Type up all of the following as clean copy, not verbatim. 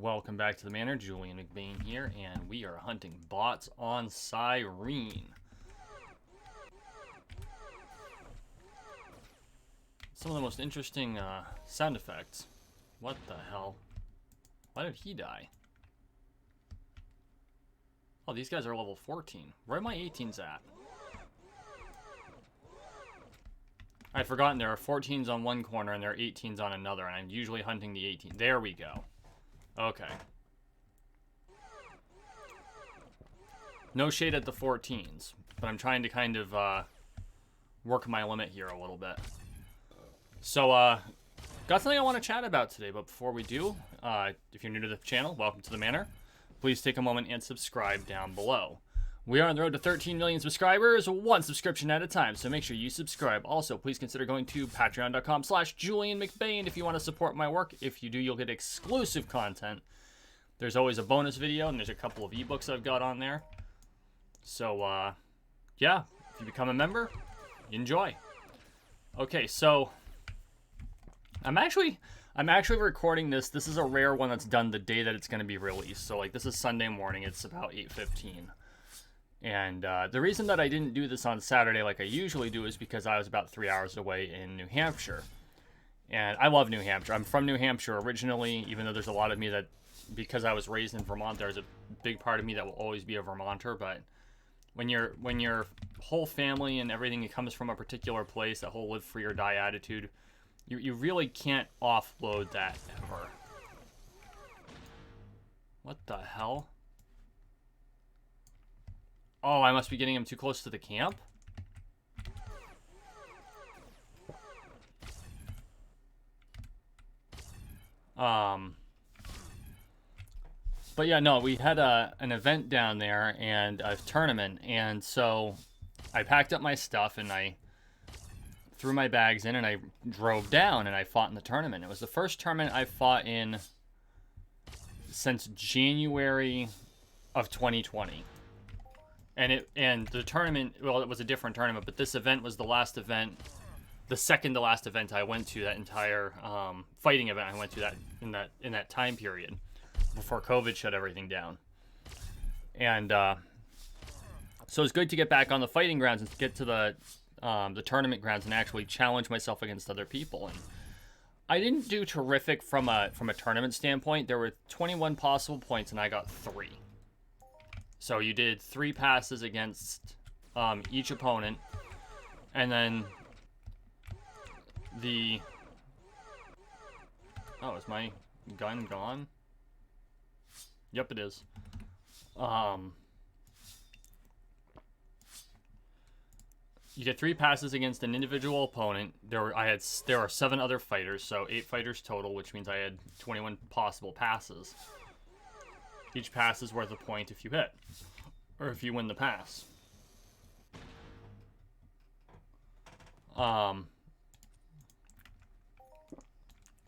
Welcome back to the Manor. Julian McBain here, and we are hunting bots on Cyrene. Some of the most interesting sound effects. What the hell? Why did he die? Oh, these guys are level 14. Where are my 18s at? I'd forgotten there are 14s on one corner and there are 18s on another, and I'm usually hunting the 18. There we go. Okay. No shade at the 14s, but I'm trying to kind of work my limit here a little bit. So, got something I want to chat about today, but before we do, if you're new to the channel, welcome to the Manor. Please take a moment and subscribe down below. We are on the road to 13 million subscribers, one subscription at a time, so make sure you subscribe. Also, please consider going to patreon.com/JulianMcBain if you want to support my work. If you do, you'll get exclusive content. There's always a bonus video, and there's a couple of ebooks I've got on there. So, yeah, if you become a member, enjoy. Okay, so I'm actually recording this. This is a rare one that's done the day that it's going to be released. So, like, this is Sunday morning. It's about 8:15. And the reason that I didn't do this on Saturday like I usually do is because I was about 3 hours away in New Hampshire. And I love New Hampshire. I'm from New Hampshire originally, even though there's a lot of me that, because I was raised in Vermont, there's a big part of me that will always be a Vermonter. But when your whole family and everything comes from a particular place, that whole live free or die attitude, you really can't offload that ever. What the hell? Oh, I must be getting him too close to the camp? But yeah, no, we had an event down there and a tournament, and so I packed up my stuff and I threw my bags in and I drove down and I fought in the tournament. It was the first tournament I fought in since January of 2020. And the tournament, well, it was a different tournament, but this event was the last event, the second to last event I went to, that entire fighting event I went to that in that time period before COVID shut everything down. And so it's good to get back on the fighting grounds and get to the tournament grounds and actually challenge myself against other people. And I didn't do terrific from a tournament standpoint. There were 21 possible points and I got 3. So you did 3 passes against each opponent, and then oh, is my gun gone? Yep, it is. You did 3 passes against an individual opponent. There are 7 other fighters, so 8 fighters total, which means I had 21 possible passes. Each pass is worth a point if you hit, or if you win the pass.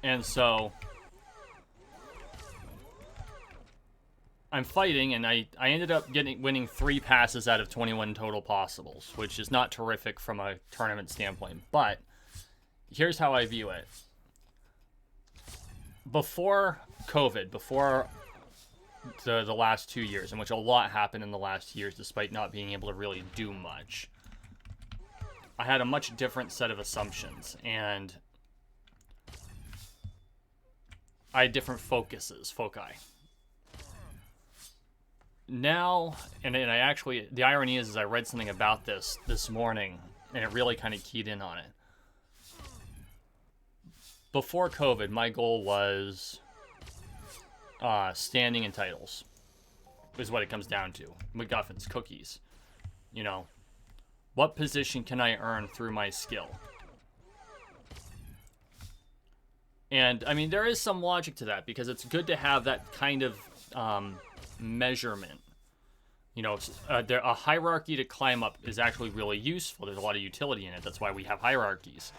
And so I'm fighting, and I ended up winning 3 passes out of 21 total possibles, which is not terrific from a tournament standpoint. But here's how I view it. Before COVID, before the last 2 years, in which a lot happened in the last years despite not being able to really do much, I had a much different set of assumptions, and I had different foci. Now, and I actually, the irony is I read something about this morning, and it really kind of keyed in on it. Before COVID, my goal was standing in titles, is what it comes down to. MacGuffins, cookies. You know, what position can I earn through my skill? And, I mean, there is some logic to that, because it's good to have that kind of measurement. You know, a hierarchy to climb up is actually really useful. There's a lot of utility in it. That's why we have hierarchies.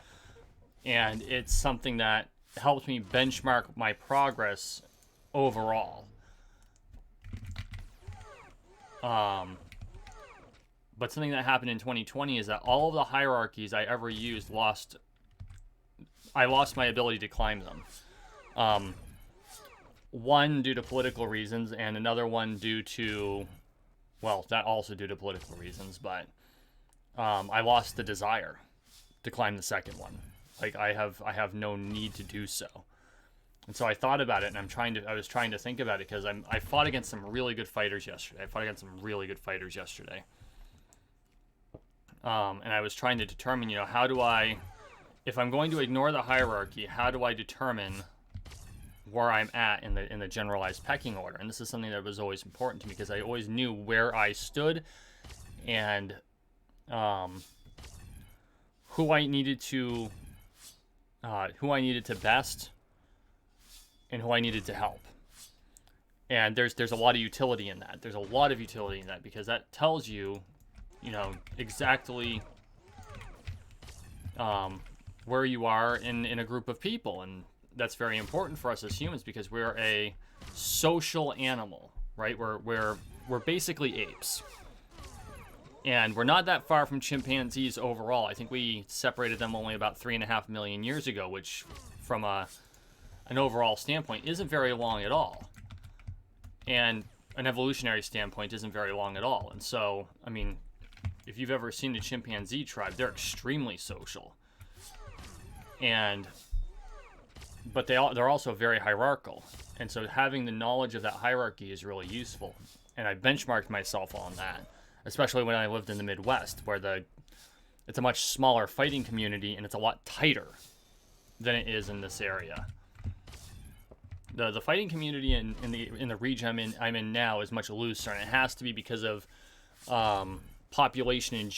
And it's something that helps me benchmark my progress overall. But something that happened in 2020 is that all of the hierarchies I ever used I lost my ability to climb them. One due to political reasons, and another one due to, well, that also due to political reasons, but I lost the desire to climb the second one. Like, I have no need to do so. And so I thought about it, and I was trying to think about it, because I fought against some really good fighters yesterday. And I was trying to determine, how do I, if I'm going to ignore the hierarchy, how do I determine where I'm at in the generalized pecking order? And this is something that was always important to me, because I always knew where I stood and who I needed to best and who I needed to help. And there's a lot of utility in that. There's a lot of utility in that, because that tells you, exactly where you are in a group of people. And that's very important for us as humans, because we're a social animal, right? We're basically apes. And we're not that far from chimpanzees overall. I think we separated them only about 3.5 million years ago, which from an overall standpoint isn't very long at all. And an evolutionary standpoint isn't very long at all. And so, I mean, if you've ever seen a chimpanzee tribe, they're extremely social. But they're also very hierarchical. And so having the knowledge of that hierarchy is really useful. And I benchmarked myself on that, especially when I lived in the Midwest, where it's a much smaller fighting community and it's a lot tighter than it is in this area. The fighting community in the region I'm in now is much looser, and it has to be because of population and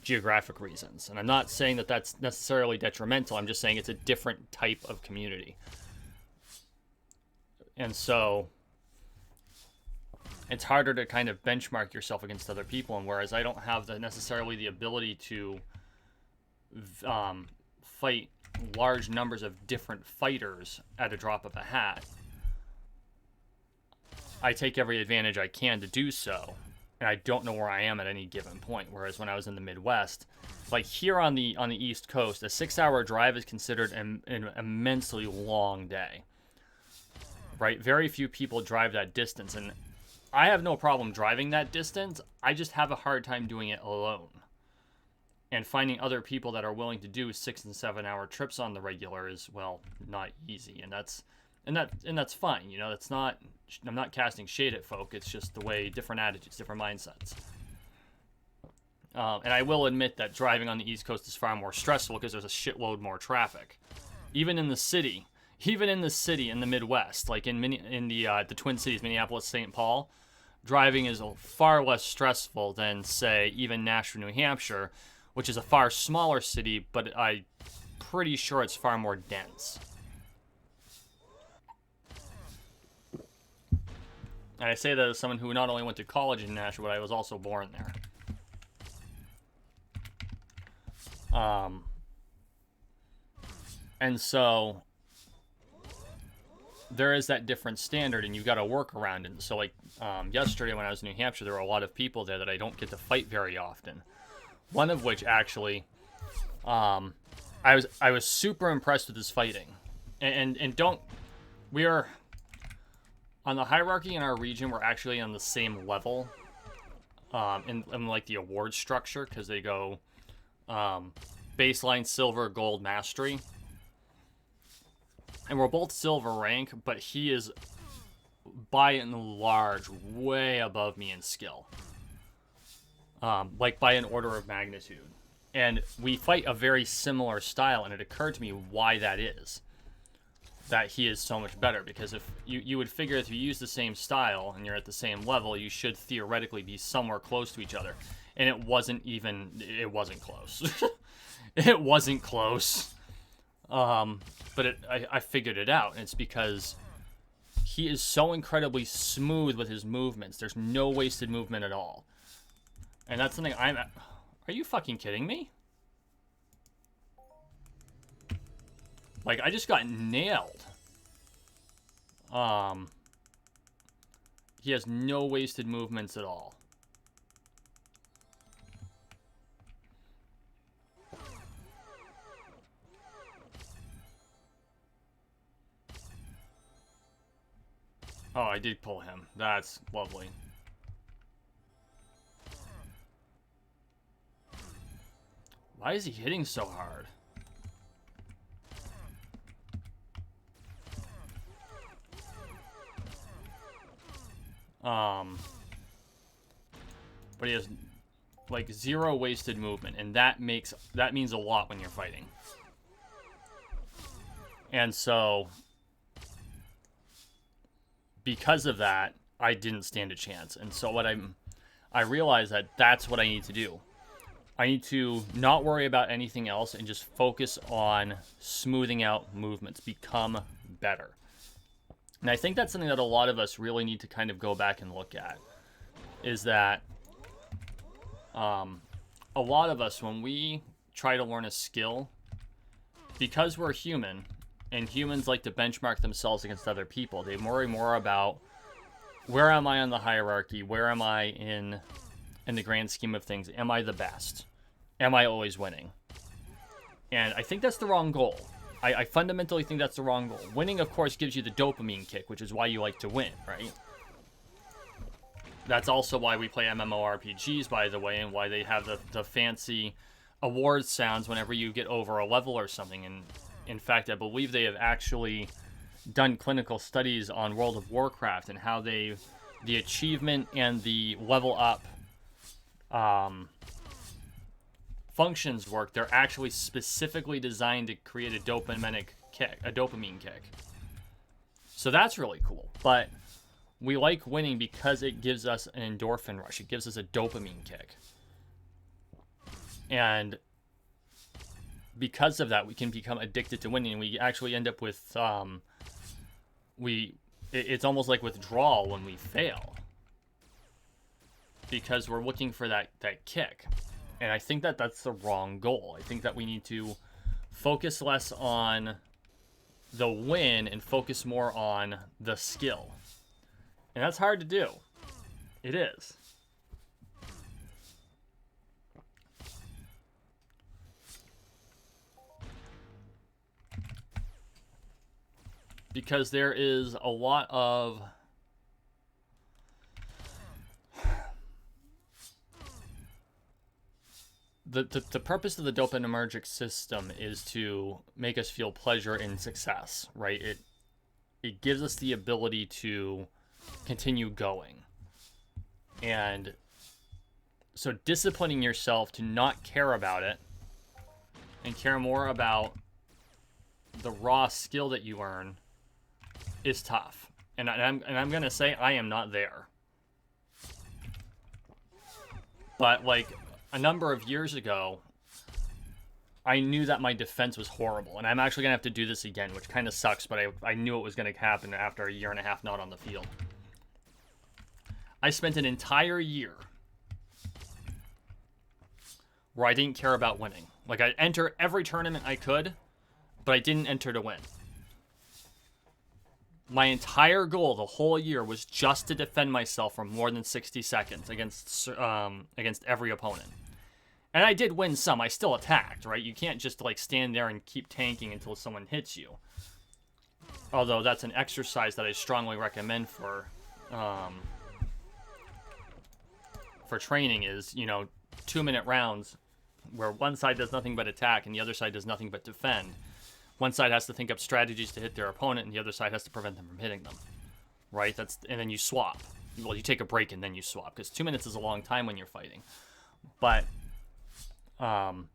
geographic reasons. And I'm not saying that that's necessarily detrimental. I'm just saying it's a different type of community. And so it's harder to kind of benchmark yourself against other people. And whereas I don't have necessarily the ability to fight large numbers of different fighters at a drop of a hat, I take every advantage I can to do so, and I don't know where I am at any given point. Whereas when I was in the Midwest, like here on the East Coast, a 6-hour drive is considered an immensely long day, right? Very few people drive that distance, and I have no problem driving that distance. I just have a hard time doing it alone. And finding other people that are willing to do 6 and 7 hour trips on the regular is, well, not easy. And that's fine. That's not, I'm not casting shade at folk. It's just the way, different attitudes, different mindsets. And I will admit that driving on the East Coast is far more stressful because there's a shitload more traffic. Even in the city, in the Midwest, like in the Twin Cities, Minneapolis, St. Paul, driving is far less stressful than, say, even Nashville, New Hampshire, which is a far smaller city, but I'm pretty sure it's far more dense. And I say that as someone who not only went to college in Nashville, but I was also born there. And so there is that different standard, and you've got to work around it. So like yesterday when I was in New Hampshire, there were a lot of people there that I don't get to fight very often. One of which actually, I was super impressed with his fighting, and we are on the hierarchy in our region. We're actually on the same level, in like the award structure, because they go baseline, silver, gold, mastery, and we're both silver rank, but he is by and large way above me in skill. Like by an order of magnitude. And we fight a very similar style, and it occurred to me why that is. That he is so much better, because if you would figure if you use the same style and you're at the same level, you should theoretically be somewhere close to each other. And it wasn't close. It wasn't close. But I figured it out, and it's because he is so incredibly smooth with his movements. There's no wasted movement at all. And that's something are you fucking kidding me? Like, I just got nailed. He has no wasted movements at all. Oh, I did pull him. That's lovely. Why is he hitting so hard? But he has like 0 wasted movement, and that means a lot when you're fighting. And so because of that, I didn't stand a chance. And so I realized that that's what I need to do. I need to not worry about anything else and just focus on smoothing out movements, become better. And I think that's something that a lot of us really need to kind of go back and look at, is that a lot of us, when we try to learn a skill, because we're human, and humans like to benchmark themselves against other people, they worry more about, where am I on the hierarchy? Where am I in the grand scheme of things? Am I the best? Am I always winning? And I think that's the wrong goal. I fundamentally think that's the wrong goal. Winning, of course, gives you the dopamine kick, which is why you like to win, right? That's also why we play MMORPGs, by the way, and why they have the fancy award sounds whenever you get over a level or something. And in fact, I believe they have actually done clinical studies on World of Warcraft and how the achievement and the level up functions work. They're actually specifically designed to create a dopamine kick. So that's really cool. But we like winning because it gives us an endorphin rush. It gives us a dopamine kick. And because of that, we can become addicted to winning. We actually end up with it's almost like withdrawal when we fail, because we're looking for that kick. And I think that that's the wrong goal. I think that we need to focus less on the win and focus more on the skill. And that's hard to do. It is. Because there is a lot of the purpose of the dopaminergic system is to make us feel pleasure in success, right? It gives us the ability to continue going. And so disciplining yourself to not care about it and care more about the raw skill that you earn is tough. And I'm going to say I am not there. But like a number of years ago, I knew that my defense was horrible. And I'm actually going to have to do this again, which kind of sucks, but I knew it was going to happen after a year and a half not on the field. I spent an entire year where I didn't care about winning. Like, I'd enter every tournament I could, but I didn't enter to win. My entire goal the whole year was just to defend myself for more than 60 seconds against every opponent. And I did win some. I still attacked, right? You can't just like stand there and keep tanking until someone hits you. Although that's an exercise that I strongly recommend for training is, 2-minute rounds where one side does nothing but attack and the other side does nothing but defend. One side has to think up strategies to hit their opponent, and the other side has to prevent them from hitting them, right? And then you swap. Well, you take a break and then you swap, because 2 minutes is a long time when you're fighting. But, and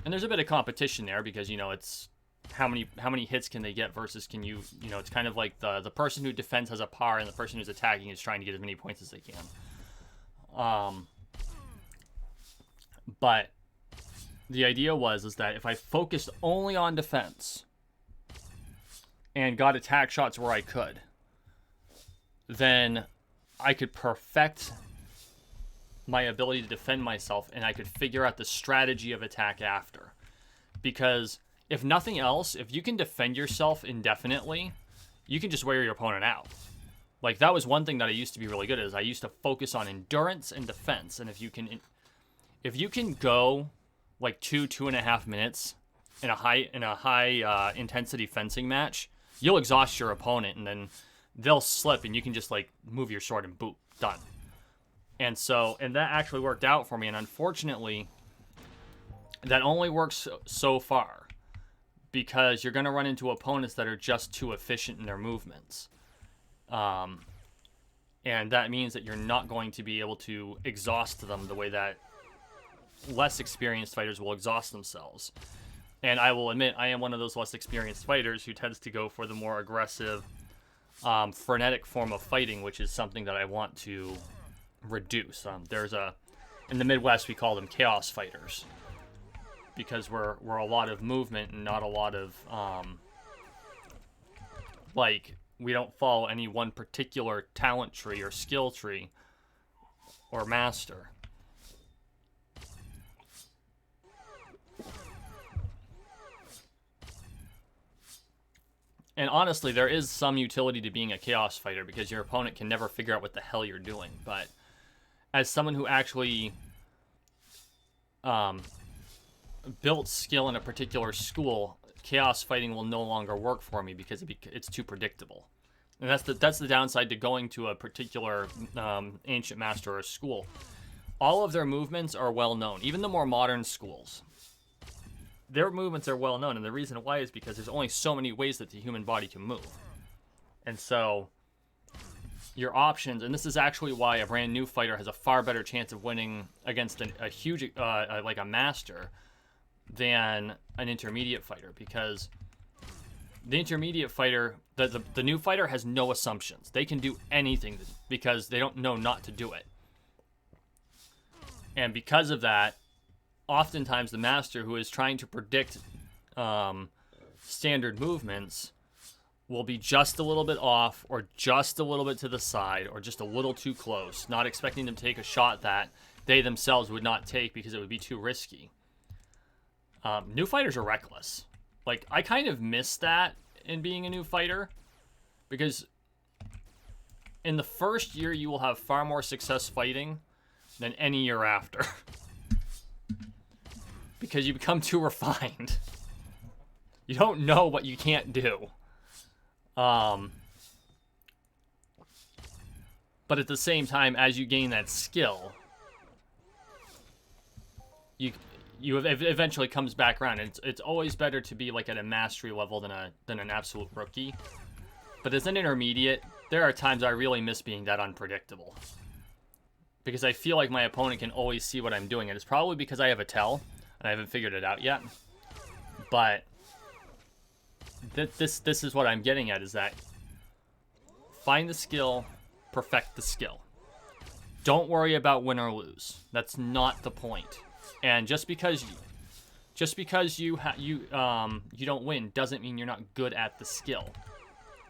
there's a bit of competition there because, it's how many hits can they get versus can you, it's kind of like the person who defends has a par and the person who's attacking is trying to get as many points as they can. But the idea is that if I focused only on defense and got attack shots where I could, then I could perfect my ability to defend myself and I could figure out the strategy of attack after. Because if nothing else, if you can defend yourself indefinitely, you can just wear your opponent out. Like, that was one thing that I used to be really good at, is I used to focus on endurance and defense. And if you can go like 2.5 minutes in a high intensity fencing match, you'll exhaust your opponent, and then they'll slip, and you can just like move your sword and boop, done. And that actually worked out for me. And unfortunately, that only works so far, because you're going to run into opponents that are just too efficient in their movements. And that means that you're not going to be able to exhaust them the way that less experienced fighters will exhaust themselves. And I will admit, I am one of those less experienced fighters who tends to go for the more aggressive, frenetic form of fighting, which is something that I want to reduce. In the Midwest, we call them chaos fighters, because we're a lot of movement and not a lot of, we don't follow any one particular talent tree or skill tree or master. And honestly, there is some utility to being a chaos fighter, because your opponent can never figure out what the hell you're doing. But as someone who actually built skill in a particular school, chaos fighting will no longer work for me, because it's too predictable. And that's the downside to going to a particular ancient master or school. All of their movements are well known. Even the more modern schools, their movements are well known, and the reason why is because there's only so many ways that the human body can move. And so your options, and this is actually why a brand new fighter has a far better chance of winning against a huge like a master than an intermediate fighter, because the intermediate fighter, the new fighter, has no assumptions. They can do anything because they don't know not to do it. And because of that, oftentimes the master, who is trying to predict standard movements, will be just a little bit off, or just a little bit to the side, or just a little too close, not expecting them to take a shot that they themselves would not take because it would be too risky. New fighters are reckless. Like, I kind of miss that in being a new fighter, because in the first year you will have far more success fighting than any year after. Because you become too refined. You don't know what you can't do. But at the same time, as you gain that skill, you eventually comes back around. And it's always better to be like at a mastery level than an absolute rookie. But as an intermediate, there are times I really miss being that unpredictable, because I feel like my opponent can always see what I'm doing, and it's probably because I have a tell and I haven't figured it out yet. But this is what I'm getting at, is that find the skill, perfect the skill. Don't worry about win or lose. That's not the point. And just because you don't win doesn't mean you're not good at the skill.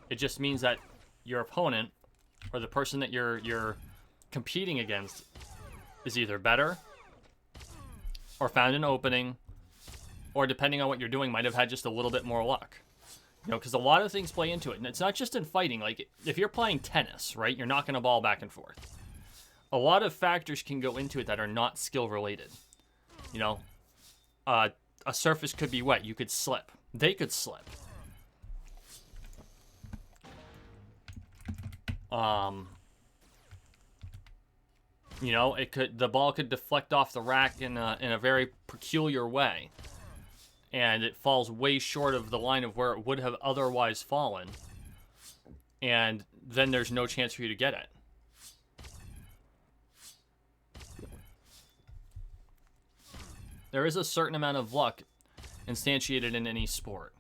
It just means that your opponent, or the person that you're competing against, is either better, or found an opening, or depending on what you're doing, might have had just a little bit more luck. You know, because a lot of things play into it. And it's not just in fighting. Like, if you're playing tennis, right, you're knocking a ball back and forth. A lot of factors can go into it that are not skill related. You know, a surface could be wet. You could slip. They could slip. You know, the ball could deflect off the rack in a very peculiar way, and it falls way short of the line of where it would have otherwise fallen, and then there's no chance for you to get it. There is a certain amount of luck instantiated in any sport.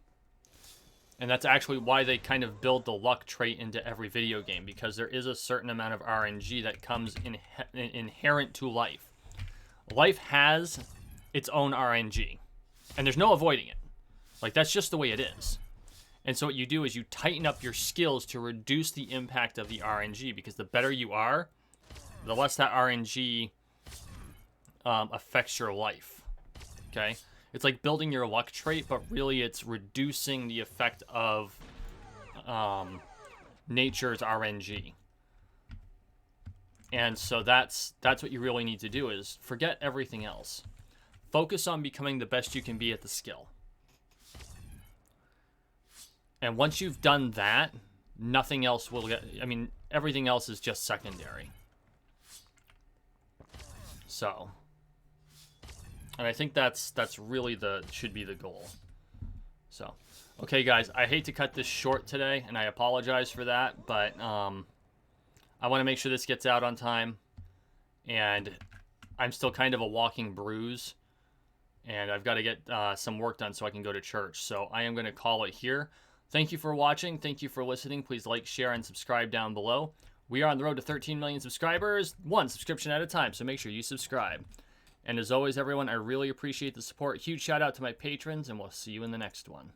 And that's actually why they kind of build the luck trait into every video game, because there is a certain amount of RNG that comes inherent to life. Life has its own RNG, and there's no avoiding it. Like, that's just the way it is. And so what you do is you tighten up your skills to reduce the impact of the RNG, because the better you are, the less that RNG affects your life. Okay? It's like building your luck trait, but really it's reducing the effect of nature's RNG. And so that's what you really need to do, is forget everything else. Focus on becoming the best you can be at the skill. And once you've done that, nothing else will get... I mean, everything else is just secondary. So... And I think that's really should be the goal. So, okay, guys, I hate to cut this short today, and I apologize for that, but I want to make sure this gets out on time, and I'm still kind of a walking bruise, and I've got to get some work done so I can go to church. So I am going to call it here. Thank you for watching. Thank you for listening. Please like, share, and subscribe down below. We are on the road to 13 million subscribers, one subscription at a time, so make sure you subscribe. And as always, everyone, I really appreciate the support. Huge shout out to my patrons, and we'll see you in the next one.